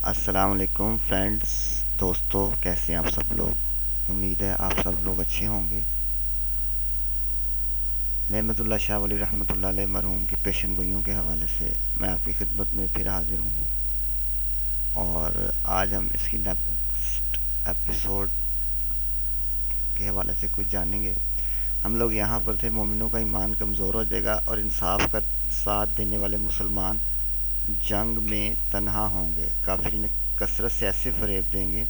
السلام علیکم فرینڈز، دوستو، کیسے ہیں آپ سب لوگ؟ امید ہے آپ سب لوگ اچھے ہوں گے۔ نعمت اللہ شاہ ولی رحمۃ اللہ علیہ مرحوم کی پیشن گوئیوں کے حوالے سے میں آپ کی خدمت میں پھر حاضر ہوں، اور آج ہم اس کی نیکسٹ ایپیسوڈ کے حوالے سے کچھ جانیں گے۔ ہم لوگ یہاں پر تھے مومنوں کا ایمان کمزور ہو جائے گا اور انصاف کا ساتھ دینے والے مسلمان جنگ میں تنہا ہوں گے۔ کافر انہیں کثرت سے ایسے فریب دیں گے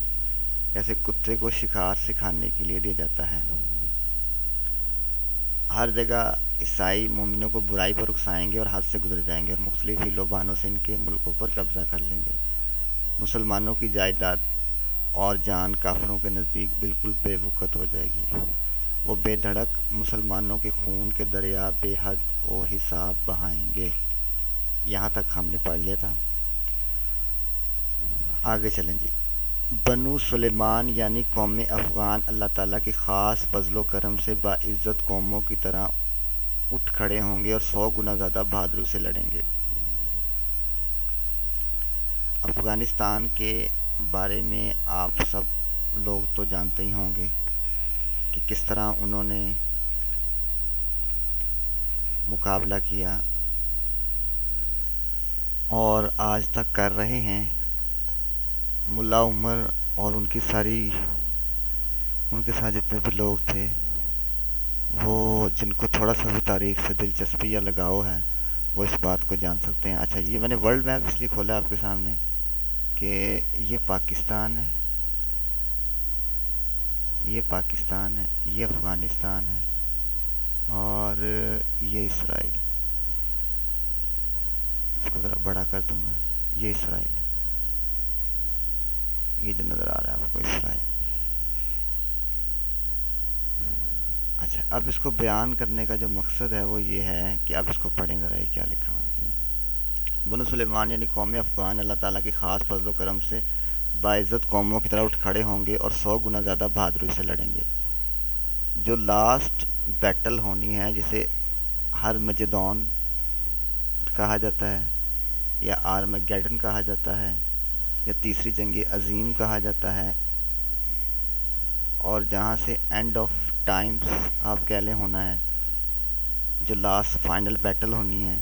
جیسے کتے کو شکار سکھانے کے لیے دیا جاتا ہے۔ ہر جگہ عیسائی مومنوں کو برائی پر اکسائیں گے اور حد سے گزر جائیں گے اور مختلف ہیلوں بہانوں سے ان کے ملکوں پر قبضہ کر لیں گے۔ مسلمانوں کی جائیداد اور جان کافروں کے نزدیک بالکل بے وقت ہو جائے گی۔ وہ بے دھڑک مسلمانوں کے خون کے دریا بے حد و حساب بہائیں گے۔ یہاں تک ہم نے پڑھ لیا تھا، آگے چلیں جی۔ بنو سلیمان یعنی قوم افغان اللہ تعالیٰ کی خاص فضل و کرم سے باعزت قوموں کی طرح اٹھ کھڑے ہوں گے اور 100 گنا زیادہ بہادری سے لڑیں گے۔ افغانستان کے بارے میں آپ سب لوگ تو جانتے ہی ہوں گے کہ کس طرح انہوں نے مقابلہ کیا اور آج تک کر رہے ہیں۔ ملا عمر اور ان کے ساتھ جتنے بھی لوگ تھے، وہ جن کو تھوڑا سا بھی تاریخ سے دلچسپی یا لگاؤ ہے وہ اس بات کو جان سکتے ہیں۔ اچھا، یہ میں نے ورلڈ میپ اس لیے کھولا آپ کے سامنے کہ یہ پاکستان ہے، یہ افغانستان ہے، اور یہ اسرائیل۔ اس کو ذرا بڑا کر دوں میں، یہ اسرائیل ہے، یہ جو نظر آ رہا ہے آپ کو اسرائیل۔ اچھا، اب اس کو بیان کرنے کا جو مقصد ہے وہ یہ ہے کہ اب اس کو پڑھیں ذرا، یہ کیا لکھا ہوا۔ بنو سلیمان یعنی قوم افغان اللہ تعالیٰ کی خاص فضل و کرم سے باعزت قوموں کی طرح اٹھ کھڑے ہوں گے اور 100 گنا زیادہ بہادری سے لڑیں گے۔ جو لاسٹ بیٹل ہونی ہے، جسے ہرمجدون کہا جاتا ہے یا آرمیگیڈن کہا جاتا ہے یا تیسری جنگ عظیم کہا جاتا ہے، اور جہاں سے اینڈ آف ٹائمز آپ کہہ لیں ہونا ہے، جو لاسٹ فائنل بیٹل ہونی ہے،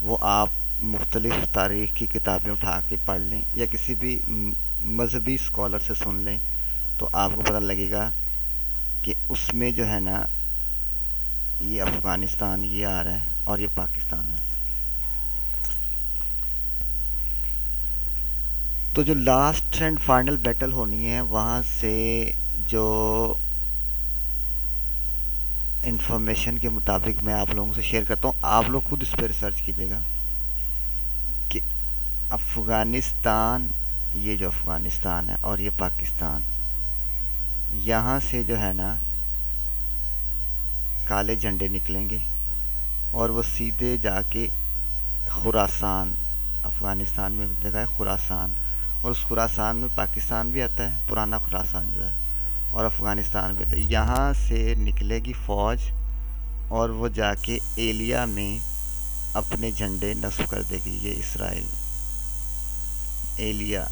وہ آپ مختلف تاریخ کی کتابیں اٹھا کے پڑھ لیں یا کسی بھی مذہبی اسکالر سے سن لیں تو آپ کو پتہ لگے گا کہ اس میں جو ہے نا، یہ افغانستان یہ آ رہا ہے اور یہ پاکستان ہے۔ تو جو لاسٹ اینڈ فائنل بیٹل ہونی ہے، وہاں سے جو انفارمیشن کے مطابق میں آپ لوگوں سے شیئر کرتا ہوں، آپ لوگ خود اس پہ ریسرچ کیجیے گا کہ افغانستان، یہ جو افغانستان ہے اور یہ پاکستان، یہاں سے جو ہے نا کالے جھنڈے نکلیں گے اور وہ سیدھے جا کے خراسان، افغانستان میں جگہ ہے خراسان، اور اس خراسان میں پاکستان بھی آتا ہے، پرانا خراسان جو ہے، اور افغانستان بھی آتا ہے۔ یہاں سے نکلے گی فوج اور وہ جا کے ایلیا میں اپنے جھنڈے نصب کر دے گی، یہ اسرائیل، ایلیا،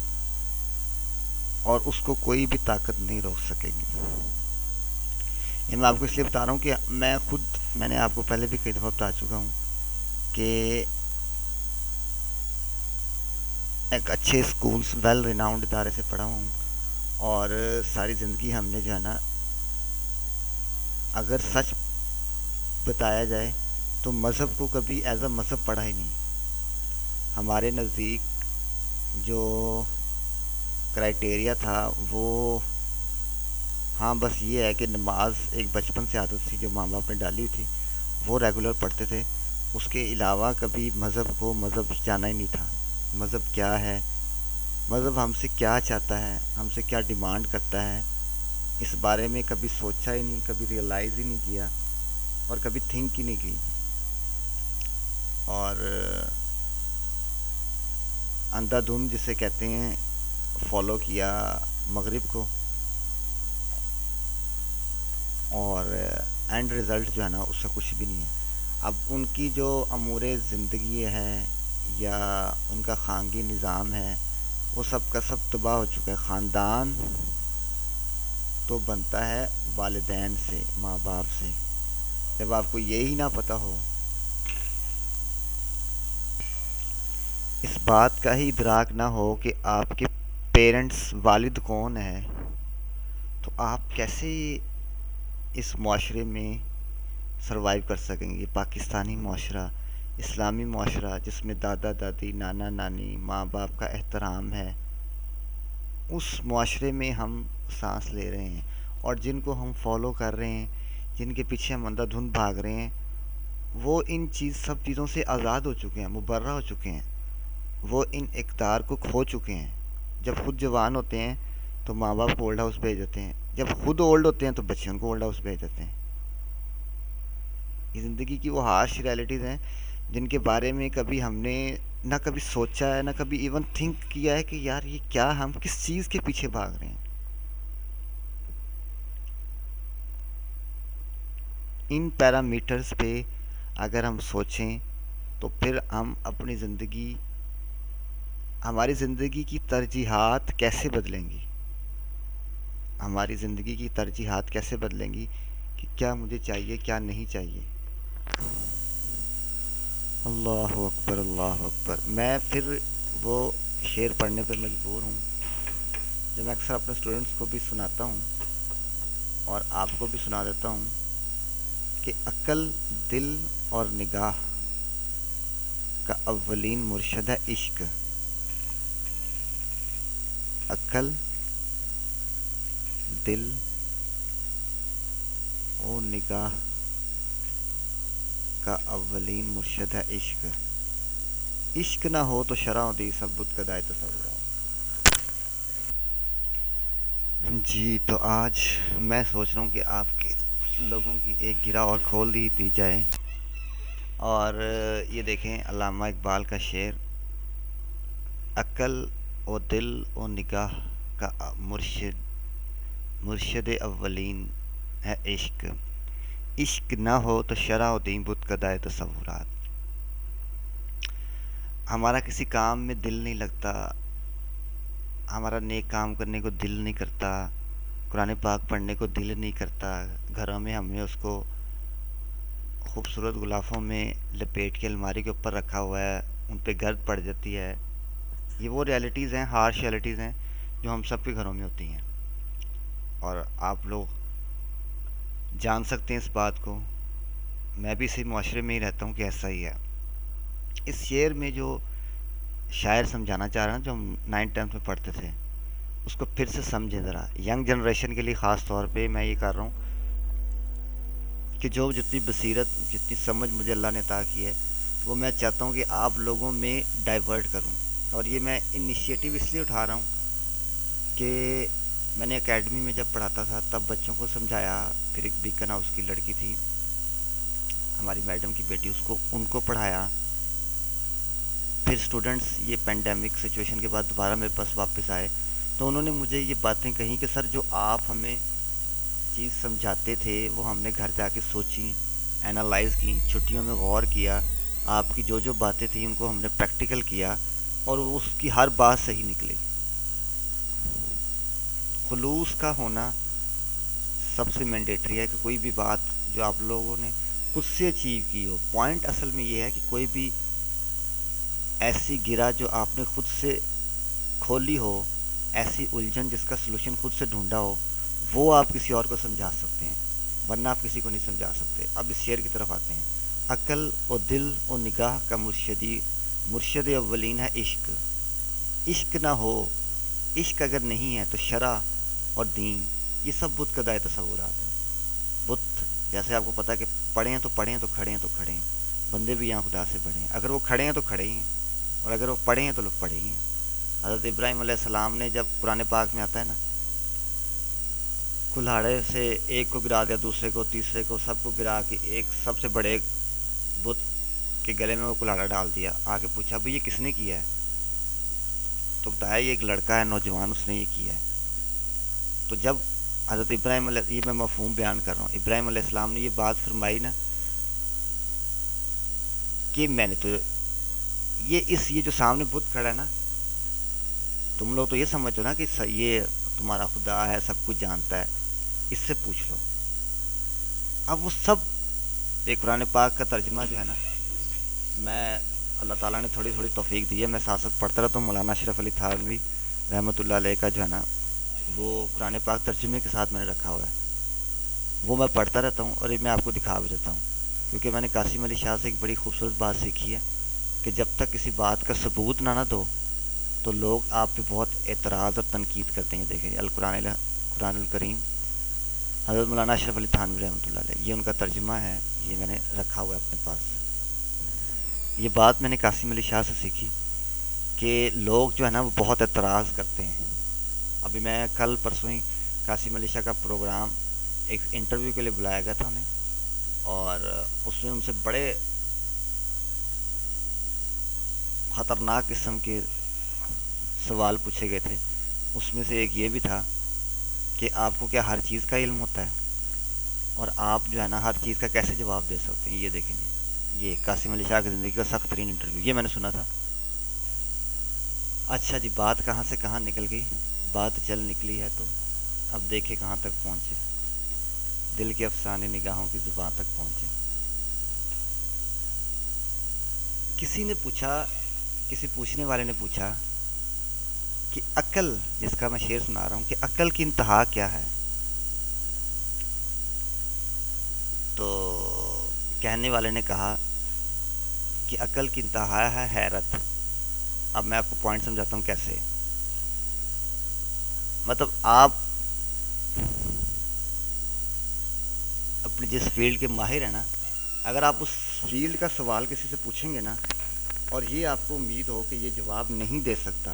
اور اس کو کوئی بھی طاقت نہیں روک سکے گی۔ یہ میں آپ کو اس لیے بتا رہا ہوں کہ میں نے آپ کو پہلے بھی کئی دفعہ بتا چکا ہوں کہ ایک اچھے اسکولس ویل ریناؤنڈ ادارے سے پڑھا ہوں، اور ساری زندگی ہم نے جو ہے نا، اگر سچ بتایا جائے تو مذہب کو کبھی ایز اے مذہب پڑھا ہی نہیں۔ ہمارے نزدیک جو کرائٹیریا تھا وہ، ہاں بس یہ ہے کہ نماز ایک بچپن سے عادت تھی جو ماں باپ نے ڈالی ہوئی تھی، وہ ریگولر پڑھتے تھے۔ اس کے علاوہ کبھی مذہب جانا ہی نہیں تھا۔ مذہب کیا ہے، مذہب ہم سے کیا چاہتا ہے، ہم سے کیا ڈیمانڈ کرتا ہے، اس بارے میں کبھی سوچا ہی نہیں، کبھی ریئلائز ہی نہیں کیا، اور کبھی تھنک ہی نہیں کی، اور اندھا دھند جسے کہتے ہیں فالو کیا مغرب کو، اور اینڈ رزلٹ جو ہے نا اس کا کچھ بھی نہیں ہے۔ اب ان کی جو امور زندگی ہے یا ان کا خانگی نظام ہے، وہ سب کا سب تباہ ہو چکا ہے. خاندان تو بنتا ہے والدین سے، ماں باپ سے. جب آپ کو یہی نہ پتہ ہو، اس بات کا ہی ادراک نہ ہو کہ آپ کے پیرنٹس والد کون ہیں، تو آپ کیسے اس معاشرے میں سروائیو کر سکیں گے؟ پاکستانی معاشرہ، اسلامی معاشرہ جس میں دادا دادی، نانا نانی، ماں باپ کا احترام ہے، اس معاشرے میں ہم سانس لے رہے ہیں. اور جن کو ہم فالو کر رہے ہیں، جن کے پیچھے ہم اندھا دھند بھاگ رہے ہیں، وہ ان سب چیزوں سے آزاد ہو چکے ہیں، مبرہ ہو چکے ہیں. وہ ان اقدار کو کھو چکے ہیں. جب خود جوان ہوتے ہیں تو ماں باپ کو اولڈ ہاؤس بھیج دیتے ہیں، جب خود اولڈ ہوتے ہیں تو بچے ان کو اولڈ ہاؤس بھیج دیتے ہیں. یہ زندگی کی وہ ہارش ریالٹیز ہیں جن کے بارے میں کبھی ہم نے نہ کبھی سوچا ہے، نہ کبھی ایون تھنک کیا ہے کہ یار یہ کیا، ہم کس چیز کے پیچھے بھاگ رہے ہیں. ان پیرامیٹرز پہ اگر ہم سوچیں تو پھر ہم اپنی زندگی، ہماری زندگی کی ترجیحات کیسے بدلیں گی؟ ہماری زندگی کی ترجیحات کیسے بدلیں گی کہ کیا مجھے چاہیے، کیا نہیں چاہیے؟ اللہ اکبر، اللہ اکبر. میں پھر وہ شعر پڑھنے پر مجبور ہوں جو میں اکثر اپنے اسٹوڈنٹس کو بھی سناتا ہوں اور آپ کو بھی سنا دیتا ہوں کہ عقل، دل اور نگاہ کا اولین مرشد ہے عشق. عقل، دل اور نگاہ کا اولین مرشد ہے عشق. عشق نہ ہو تو شرع ہوتی سب بت کدائے تصورات. جی تو آج میں سوچ رہا ہوں کہ آپ کے لوگوں کی ایک گرہ اور کھول دی جائے. اور یہ دیکھیں علامہ اقبال کا شعر، عقل و دل و نگاہ کا مرشد اولین ہے عشق. عشق نہ ہو تو شرع و دین بت کدائے تصورات. ہمارا کسی کام میں دل نہیں لگتا، ہمارا نیک کام کرنے کو دل نہیں کرتا، قرآن پاک پڑھنے کو دل نہیں کرتا. گھروں میں ہم نے اس کو خوبصورت غلافوں میں لپیٹ کے الماری کے اوپر رکھا ہوا ہے، ان پہ گرد پڑ جاتی ہے. یہ وہ ریالٹیز ہیں، ہارش ریالٹیز ہیں جو ہم سب کے گھروں میں ہوتی ہیں. اور آپ لوگ جان سکتے ہیں اس بات کو. میں بھی اسی معاشرے میں ہی رہتا ہوں کہ ایسا ہی ہے. اس شعر میں جو شاعر سمجھانا چاہ رہا ہوں، جو ہم 9th 10th میں پڑھتے تھے، اس کو پھر سے سمجھیں ذرا. ینگ جنریشن کے لیے خاص طور پہ میں یہ کر رہا ہوں کہ جو جتنی بصیرت، جتنی سمجھ مجھے اللہ نے عطا کی ہے، وہ میں چاہتا ہوں کہ آپ لوگوں میں ڈائیورٹ کروں. اور یہ میں انیشیٹو اس لیے اٹھا رہا ہوں کہ میں نے اکیڈمی میں جب پڑھاتا تھا تب بچوں کو سمجھایا. پھر ایک بیکن ہاؤس کی لڑکی تھی ہماری میڈم کی بیٹی، ان کو پڑھایا. پھر اسٹوڈنٹس یہ پینڈیمک سچویشن کے بعد دوبارہ میرے پاس واپس آئے تو انہوں نے مجھے یہ باتیں کہیں کہ سر جو آپ ہمیں چیز سمجھاتے تھے وہ ہم نے گھر جا کے سوچی، اینالائز کی، چھٹیوں میں غور کیا، آپ کی جو باتیں تھیں ان کو ہم نے پریکٹیکل کیا اور اس کی ہر بات صحیح نکلی. خلوص کا ہونا سب سے مینڈیٹری ہے کہ کوئی بھی بات جو آپ لوگوں نے خود سے اچیو کی ہو. پوائنٹ اصل میں یہ ہے کہ کوئی بھی ایسی گرہ جو آپ نے خود سے کھولی ہو، ایسی الجھن جس کا سلوشن خود سے ڈھونڈا ہو، وہ آپ کسی اور کو سمجھا سکتے ہیں، ورنہ آپ کسی کو نہیں سمجھا سکتے. اب اس شعر کی طرف آتے ہیں. عقل و دل و نگاہ کا مرشد اولین ہے عشق. عشق نہ ہو، عشق اگر نہیں ہے تو شرع اور دین یہ سب بت کدائے تصورات ہیں. بت جیسے آپ کو پتہ ہے کہ پڑھیں تو پڑھیں تو کھڑے ہیں تو کھڑے ہیں، بندے بھی یہاں خدا سے بڑھے ہیں. اگر وہ کھڑے ہیں تو کھڑے ہی ہیں، اور اگر وہ پڑھے ہیں تو لوگ پڑھے ہی ہیں. حضرت ابراہیم علیہ السلام نے جب قرآن پاک میں آتا ہے نا، کلہاڑے سے ایک کو گرا دیا، دوسرے کو، تیسرے کو، سب کو گرا کے ایک سب سے بڑے بت کے گلے میں وہ کلہاڑا ڈال دیا. آگے پوچھا بھئی یہ کس نے کیا ہے؟ تو بتایا یہ ایک لڑکا ہے نوجوان، اس نے یہ کیا ہے. تو جب حضرت ابراہیم علیہ، یہ میں مفہوم بیان کر رہا ہوں، ابراہیم علیہ السلام نے یہ بات فرمائی نا کہ میں نے تو یہ جو سامنے بت کھڑا ہے نا، تم لوگ تو یہ سمجھو نا کہ یہ تمہارا خدا ہے، سب کچھ جانتا ہے، اس سے پوچھ لو۔ اب وہ سب ایک قرآن پاک کا ترجمہ جو ہے نا، میں اللہ تعالیٰ نے تھوڑی تھوڑی توفیق دی ہے، میں ساتھ ساتھ پڑھتا رہتا ہوں۔ مولانا اشرف علی تھانوی رحمۃ اللہ علیہ کا جو ہے نا، وہ قرآن پاک ترجمے کے ساتھ میں نے رکھا ہوا ہے، وہ میں پڑھتا رہتا ہوں اور میں آپ کو دکھا بھی دیتا ہوں، کیونکہ میں نے قاسم علی شاہ سے ایک بڑی خوبصورت بات سیکھی ہے کہ جب تک کسی بات کا ثبوت نہ دو تو لوگ آپ پہ بہت اعتراض اور تنقید کرتے ہیں۔ دیکھیں قرآن الکریم، حضرت مولانا اشرف علی تھانوی رحمۃ اللہ علیہ، یہ ان کا ترجمہ ہے، یہ میں نے رکھا ہوا ہے اپنے پاس۔ یہ بات میں نے قاسم علی شاہ سے سیکھی کہ لوگ جو ہے نا وہ بہت اعتراض کرتے ہیں۔ ابھی میں کل پرسوں ہی قاسم علی شاہ کا پروگرام ایک انٹرویو کے لیے بلایا گیا تھا انہیں، اور اس میں ان سے بڑے خطرناک قسم کے سوال پوچھے گئے تھے۔ اس میں سے ایک یہ بھی تھا کہ آپ کو کیا ہر چیز کا علم ہوتا ہے، اور آپ جو ہے نا ہر چیز کا کیسے جواب دے سکتے ہیں؟ یہ دیکھیں یہ قاسم علی شاہ کی زندگی کا سخت ترین انٹرویو، یہ میں نے سنا تھا۔ اچھا جی، بات کہاں سے کہاں نکل گئی، بات چل نکلی ہے تو اب دیکھے کہاں تک پہنچے، دل کے افسانے نگاہوں کی زبان تک پہنچے۔ کسی نے پوچھا، کسی پوچھنے والے نے پوچھا کہ عقل، جس کا میں شعر سنا رہا ہوں، کہ عقل کی انتہا کیا ہے؟ تو کہنے والے نے کہا کہ عقل کی انتہا ہے حیرت۔ اب میں آپ کو پوائنٹ سمجھاتا ہوں کیسے۔ مطلب آپ اپنی جس فیلڈ کے ماہر ہیں نا، اگر آپ اس فیلڈ کا سوال کسی سے پوچھیں گے نا، اور یہ آپ کو امید ہو کہ یہ جواب نہیں دے سکتا،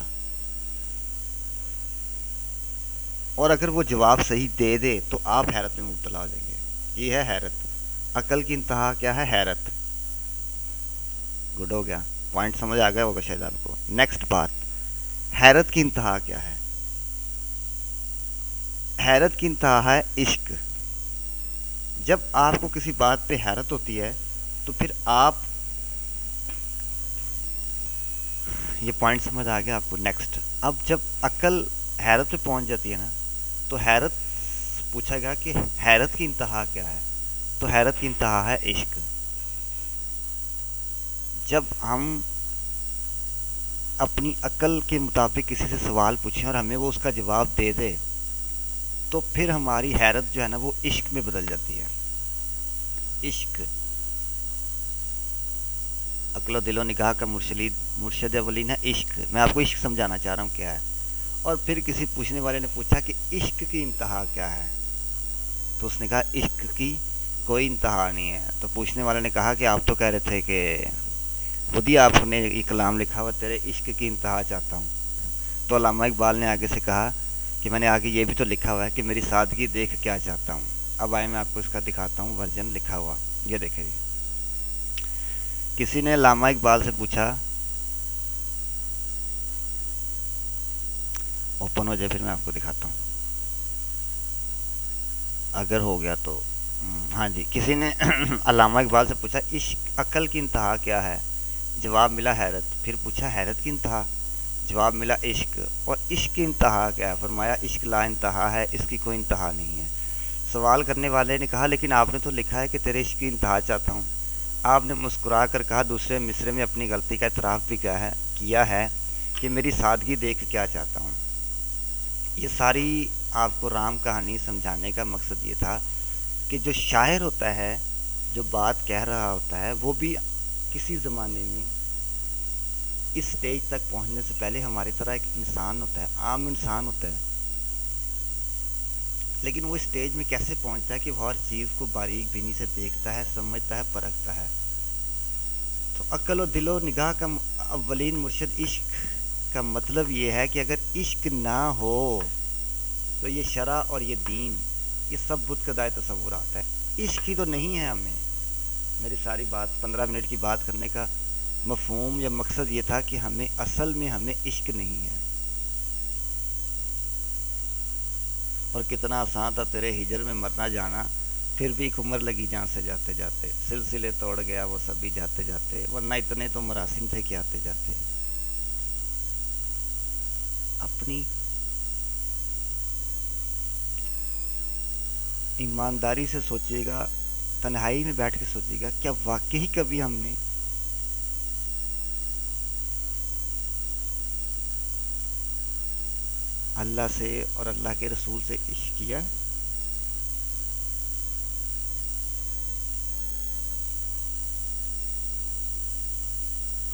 اور اگر وہ جواب صحیح دے دے تو آپ حیرت میں مبتلا ہو جائیں گے۔ یہ ہے حیرت۔ عقل کی انتہا کیا ہے؟ حیرت۔ گڈ ہو گیا، پوائنٹ سمجھ آ گیا ہوگا شاید آپ کو۔ نیکسٹ بات، حیرت کی انتہا کیا ہے؟ حیرت کی انتہا ہے عشق۔ جب آپ کو کسی بات پہ حیرت ہوتی ہے تو پھر آپ، یہ پوائنٹ سمجھ آ گیا آپ کو۔ نیکسٹ، اب جب عقل حیرت پہ پہنچ جاتی ہے نا، تو حیرت پوچھا گیا کہ حیرت کی انتہا کیا ہے؟ تو حیرت کی انتہا ہے عشق۔ جب ہم اپنی عقل کے مطابق کسی سے سوال پوچھیں اور ہمیں وہ اس کا جواب دے دے، تو پھر ہماری حیرت جو ہے نا وہ عشق میں بدل جاتی ہے۔ عشق، عقل و دل و نگاہ کا مرشد اولین ہے عشق۔ میں آپ کو عشق سمجھانا چاہ رہا ہوں کیا ہے۔ اور پھر کسی پوچھنے والے نے پوچھا کہ عشق کی انتہا کیا ہے؟ تو اس نے کہا عشق کی کوئی انتہا نہیں ہے۔ تو پوچھنے والے نے کہا کہ آپ تو کہہ رہے تھے کہ خود ہی آپ نے یہ کلام لکھا ہوا، تیرے عشق کی انتہا چاہتا ہوں۔ تو علامہ اقبال نے آگے سے کہا کہ میں نے آگے یہ بھی تو لکھا ہوا ہے کہ میری سادگی دیکھ کیا چاہتا ہوں۔ اب آئے میں آپ کو اس کا دکھاتا ہوں ورژن لکھا ہوا، یہ دیکھیں جی۔ کسی نے علامہ اقبال سے پوچھا، اوپن ہو جائے پھر میں آپ کو دکھاتا ہوں، اگر ہو گیا تو ہاں جی۔ کسی نے علامہ اقبال سے پوچھا عشق، عقل کی انتہا کیا ہے؟ جواب ملا حیرت۔ پھر پوچھا حیرت کی انتہا؟ جواب ملا عشق۔ اور عشق کی انتہا کیا ہے؟ فرمایا عشق لا انتہا ہے، اس کی کوئی انتہا نہیں ہے۔ سوال کرنے والے نے کہا لیکن آپ نے تو لکھا ہے کہ تیرے عشق کی انتہا چاہتا ہوں۔ آپ نے مسکرا کر کہا، دوسرے مصرے میں اپنی غلطی کا اعتراف بھی کیا ہے کہ میری سادگی دیکھ کیا چاہتا ہوں۔ یہ ساری آپ کو رام کہانی سمجھانے کا مقصد یہ تھا کہ جو شاعر ہوتا ہے، جو بات کہہ رہا ہوتا ہے، وہ بھی کسی زمانے میں اس سٹیج تک پہنچنے سے پہلے ہماری طرح ایک انسان ہوتا ہے، عام انسان ہوتا ہے، لیکن وہ سٹیج میں کیسے پہنچتا ہے کہ وہ ہر چیز کو باریک بینی سے دیکھتا ہے، سمجھتا ہے، پرکھتا ہے۔ تو عقل و دل و نگاہ کا اولین مرشد عشق کا مطلب یہ ہے کہ اگر عشق نہ ہو تو یہ شرع اور یہ دین، یہ سب بت قدائے تصورات ہے۔ عشق ہی تو نہیں ہے ہمیں۔ میری ساری بات 15 منٹ کی بات کرنے کا مفہوم یا مقصد یہ تھا کہ ہمیں اصل میں ہمیں عشق نہیں ہے۔ اور کتنا آسان تھا تیرے ہجر میں مرنا جانا، پھر بھی ایک عمر لگی جان سے جاتے جاتے، سلسلے توڑ گیا وہ سبھی جاتے جاتے، ورنہ اتنے تو مراسم تھے کہ آتے جاتے۔ اپنی ایمانداری سے سوچیے گا، تنہائی میں بیٹھ کے سوچیے گا، کیا واقعی کبھی ہم نے اللہ سے اور اللہ کے رسول سے عشق کیا؟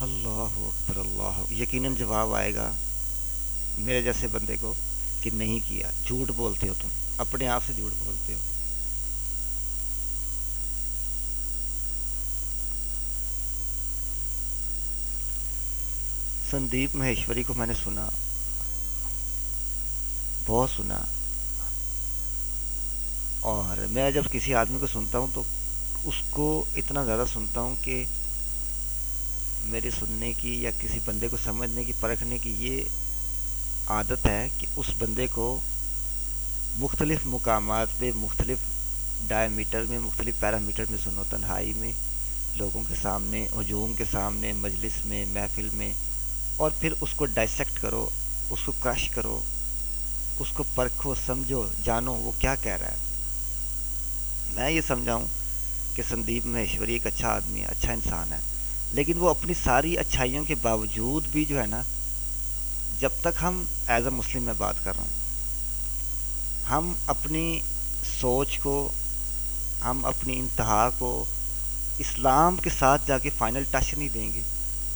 اللہ اکبر، اللہ، یقیناً جواب آئے گا میرے جیسے بندے کو کہ نہیں کیا، جھوٹ بولتے ہو، تم اپنے آپ سے جھوٹ بولتے ہو۔ سندیپ مہیشوری کو میں نے سنا، بہت سنا، اور میں جب کسی آدمی کو سنتا ہوں تو اس کو اتنا زیادہ سنتا ہوں کہ میری سننے کی یا کسی بندے کو سمجھنے کی، پرکھنے کی یہ عادت ہے کہ اس بندے کو مختلف مقامات پہ، مختلف ڈائی میٹر میں، مختلف پیرامیٹر میں سنو، تنہائی میں، لوگوں کے سامنے، ہجوم کے سامنے، مجلس میں، محفل میں، اور پھر اس کو ڈائسیکٹ کرو، اس کو کرش کرو، اس کو پرکھو، سمجھو، جانو وہ کیا کہہ رہا ہے۔ میں یہ سمجھاؤں کہ سندیپ مہیشوری ایک اچھا آدمی ہے، اچھا انسان ہے، لیکن وہ اپنی ساری اچھائیوں کے باوجود بھی جو ہے نا، جب تک ہم ایز اے مسلم میں بات کر رہا ہوں، ہم اپنی سوچ کو، ہم اپنی انتہا کو اسلام کے ساتھ جا کے فائنل ٹچ نہیں دیں گے،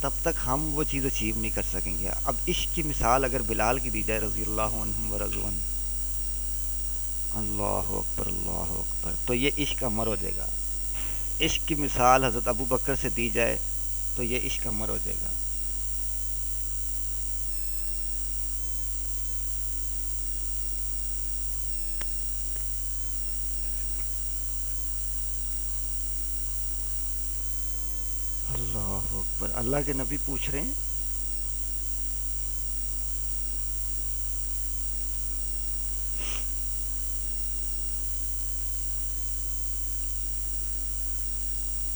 تب تک ہم وہ چیز اچیو نہیں کر سکیں گے۔ اب عشق کی مثال اگر بلال کی دی جائے رضی اللہ عنہم ورضوا عنہ، اللہ اکبر، اللہ اکبر، تو یہ عشق امر ہو جائے گا۔ عشق کی مثال حضرت ابو بکر سے دی جائے تو یہ عشق امر ہو جائے گا۔ اللہ اکبر، اللہ کے نبی پوچھ رہے ہیں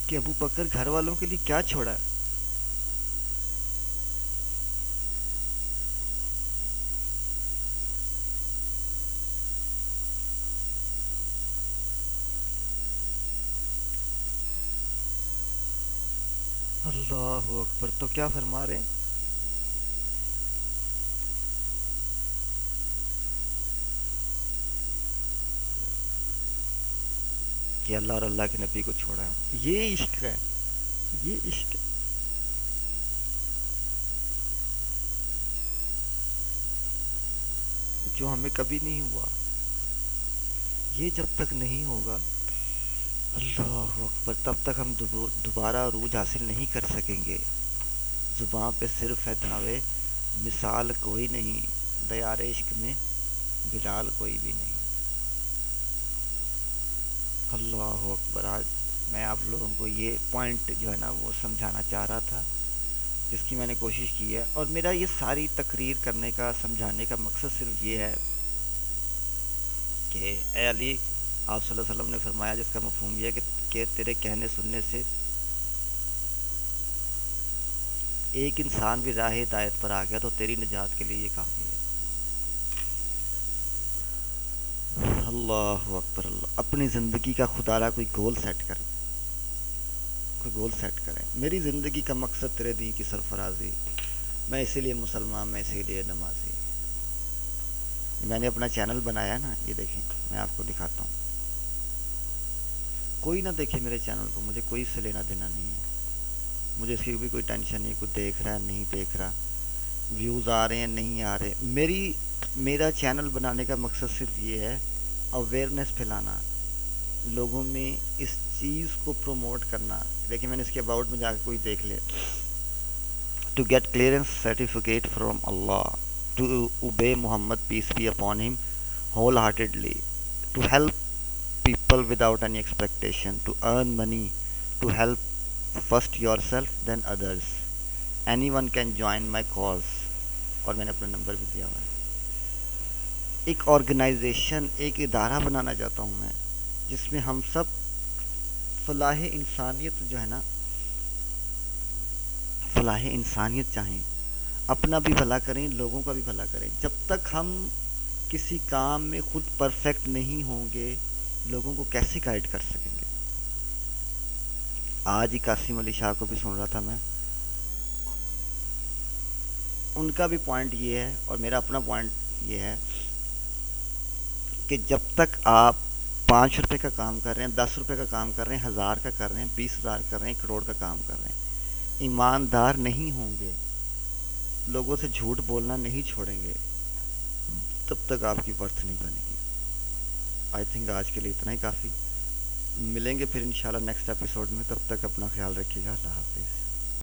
کہ ابو بکر گھر والوں کے لیے کیا چھوڑا ہے؟ اللہ اکبر، تو کیا فرما رہے ہیں؟ کہ اللہ اور اللہ کے نبی کو چھوڑا ہے، یہ عشق ہے، یہ عشق ہے جو ہمیں کبھی نہیں ہوا۔ یہ جب تک نہیں ہوگا، اللہ اکبر، تب تک ہم دوبارہ عروج حاصل نہیں کر سکیں گے۔ زباں پہ صرف ہے دعوے، مثال کوئی نہیں، دیار عشق میں بلال کوئی بھی نہیں۔ اللہ اکبر، آج میں آپ لوگوں کو یہ پوائنٹ جو ہے نا وہ سمجھانا چاہ رہا تھا، جس کی میں نے کوشش کی ہے، اور میرا یہ ساری تقریر کرنے کا، سمجھانے کا مقصد صرف یہ ہے کہ اے علی، آپ صلی اللہ علیہ وسلم نے فرمایا جس کا مفہوم یہ ہے کہ تیرے کہنے سننے سے ایک انسان بھی راہ ہدایت پر آ گیا تو تیری نجات کے لیے یہ کافی ہے۔ اللہ اکبر، اللہ، اپنی زندگی کا خدا را کوئی گول سیٹ کر، کوئی گول سیٹ کریں، میری زندگی کا مقصد تیرے دین کی سرفرازی، میں اسی لیے مسلمان، میں اسی لیے نمازی۔ میں نے اپنا چینل بنایا ہے نا، یہ دیکھیں، میں آپ کو دکھاتا ہوں، کوئی نہ دیکھے میرے چینل کو، مجھے کوئی اس سے لینا دینا نہیں ہے، مجھے اس کی بھی کوئی ٹینشن نہیں، کوئی دیکھ رہا ہے نہیں دیکھ رہا، ویوز آ رہے ہیں نہیں آ رہے، میرا چینل بنانے کا مقصد صرف یہ ہے، اویئرنیس پھیلانا، لوگوں میں اس چیز کو پروموٹ کرنا۔ دیکھیں، میں نے اس کے اباؤٹ میں جا کے کوئی دیکھ لے، to get clearance certificate from اللہ، to obey Muhammad peace be upon him wholeheartedly, to help people without any expectation, to earn money, to help first yourself then others. Anyone can join my cause. اور میں نے اپنا number بھی دیا ہوا ہے۔ ایک آرگنائزیشن، ایک ادارہ بنانا چاہتا ہوں میں، جس میں ہم سب فلاح انسانیت جو ہے نا، فلاح انسانیت چاہیں، اپنا بھی بھلا کریں، لوگوں کا بھی بھلا کریں. جب تک ہم کسی کام میں خود پرفیکٹ نہیں ہوں گے لوگوں کو کیسے گائیڈ کر سکیں گے؟ آج ہی قاسم علی شاہ کو بھی سن رہا تھا میں، ان کا بھی پوائنٹ یہ ہے اور میرا اپنا پوائنٹ یہ ہے کہ جب تک آپ 5 روپے کا کام کر رہے ہیں، 10 روپے کا کام کر رہے ہیں، 1000 کا کر رہے ہیں، 20,000 کر رہے ہیں، 1 کروڑ کا کام کر رہے ہیں، ایماندار نہیں ہوں گے، لوگوں سے جھوٹ بولنا نہیں چھوڑیں گے، تب تک آپ کی ورتھ نہیں بنے گی. آئی تھنک آج کے لیے اتنا ہی کافی. ملیں گے پھر انشاءاللہ نیکسٹ ایپیسوڈ میں. تب تک اپنا خیال رکھیے گا. اللہ حافظ.